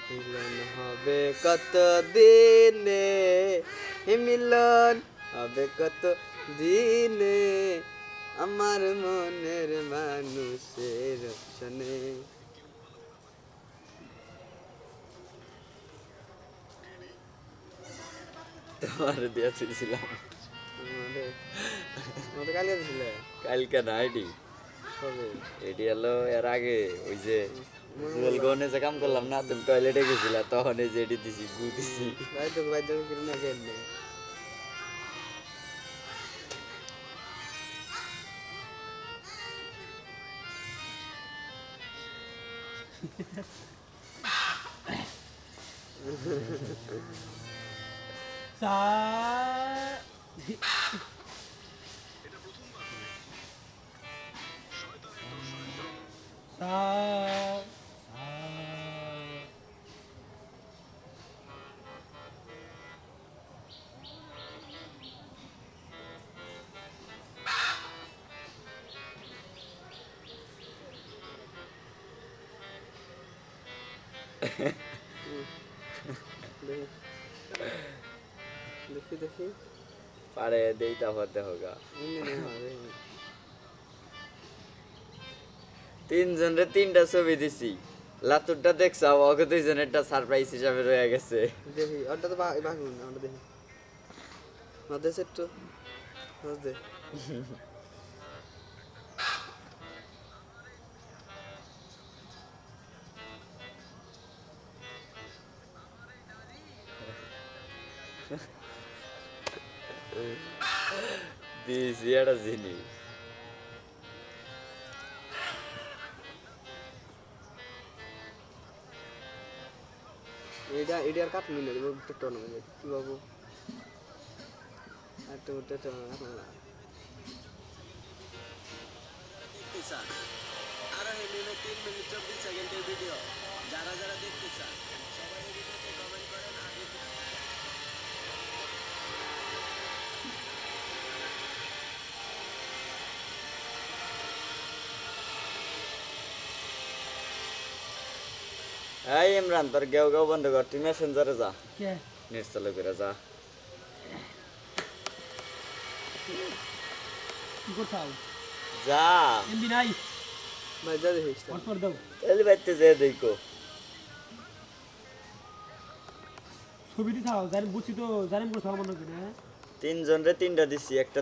মিলন হবে কত দিনে, মিলন হবে কত দিনে, আমার মনের মানুষের সনে। তোমার দিয়া ছিলাম আমাদের আমাদের কালিয়া দিছিল কালকে না এটি কবে? এটি হলো এর আগে ওই যে জুয়েলগনে যে কাম করলাম না, তুমি টয়লেটে গেছিলা তখন এই যে এটি দিছি গু দিছি। ভাই তো ভাই দেখো কিনা গেলে সা সা দেখি দেখি পারে দেই তারপর দেখো গা। তিনজনের তিনটা ছবি দিছি, লাতুরটা দেখছো, ওকে দুইজনেরটা সারপ্রাইজ হিসাবে রয়ে গেছে। দেখি ওটা তো বাগুন ওটা দেখি মাঝে একটু দে দিছি একটা জিনিস। এটা এটা আর কাটলি না তো না কি বাবু একটু উঠতে তো এখন দেখতে চান আরো মিমে 3 মিনিট 24 সেকেন্ডের ভিডিও যারা যারা দেখতে চান সবাই এই ভিডিওতে কমেন্ট করেন আর এই ইমরান, তোর গেও গেও বন্ধ কর, তুই মেসেঞ্জারে যা, কে নেট চালু করে যা। কি করছাও যা এমবি নাই ভাই যা দেখিস হটস্পট দাও এলি বাইতে যে দেখো। ছবি দিছাও জানি বুঝছি তো জানি করছাও মনে করি না তিনজনরে তিনটা দিছি, একটা